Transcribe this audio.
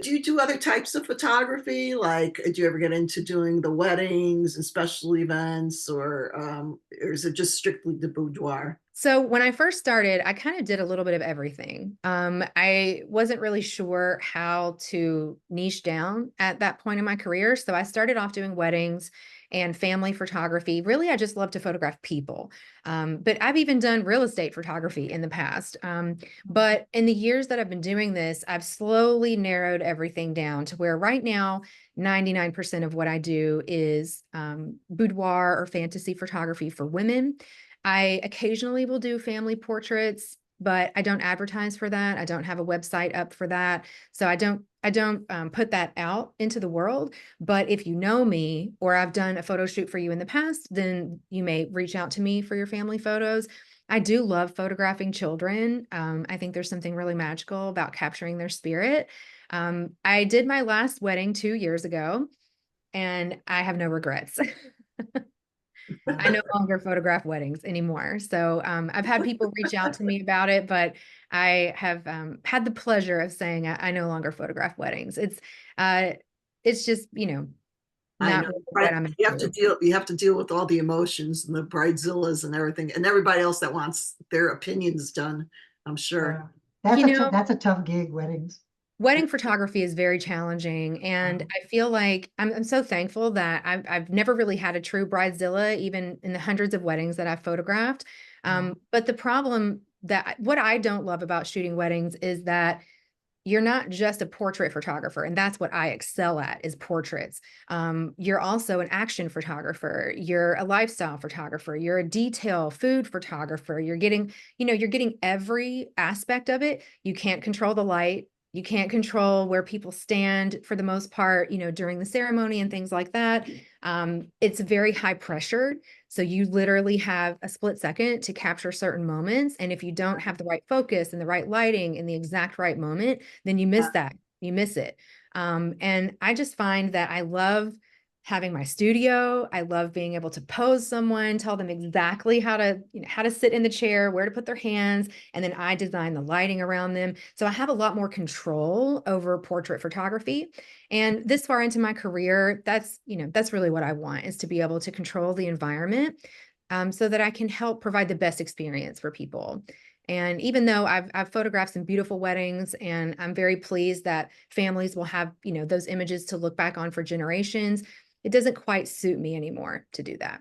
do you do other types of photography? Like, do you ever get into doing the weddings and special events, or is it just strictly the boudoir? So when I first started, I kind of did a little bit of everything. I wasn't really sure how to niche down at that point in my career. So I started off doing weddings and family photography. Really, I just love to photograph people. But I've even done real estate photography in the past. But in the years that I've been doing this, I've slowly narrowed everything down to where right now, 99% of what I do is boudoir or fantasy photography for women. I occasionally will do family portraits, but I don't advertise for that. I don't have a website up for that. So I don't put that out into the world. But if you know me or I've done a photo shoot for you in the past, then you may reach out to me for your family photos. I do love photographing children. I think there's something really magical about capturing their spirit. I did my last wedding 2 years ago, and I have no regrets. I no longer photograph weddings anymore. So I've had people reach out to me about it, but I have had the pleasure of saying I no longer photograph weddings. Uh, it's just, I not know, really what right? I'm into. You have to deal with all the emotions and the bridezillas and everything, and everybody else that wants their opinions done, I'm sure. Yeah. You know, That's a tough gig, weddings. wedding photography is very challenging, and Um, I feel like I'm so thankful that I've never really had a true bridezilla, even in the hundreds of weddings that I've photographed. uh, But the problem that what I don't love about shooting weddings is that you're not just a portrait photographer, and that's what I excel at is portraits. You're also an action photographer. You're a lifestyle photographer. You're a detail food photographer. You're getting every aspect of it. You can't control the light. You can't control where people stand for the most part, during the ceremony and things like that. It's very high pressure. So you literally have a split second to capture certain moments. And if you don't have the right focus and the right lighting in the exact right moment, then you miss that. You miss it. And I just find that I love having my studio. I love being able to pose someone, tell them exactly how to sit in the chair, where to put their hands, and then I design the lighting around them. So I have a lot more control over portrait photography. And this far into my career, that's really what I want is to be able to control the environment, so that I can help provide the best experience for people. And even though I've photographed some beautiful weddings, and I'm very pleased that families will have, those images to look back on for generations, it doesn't quite suit me anymore to do that.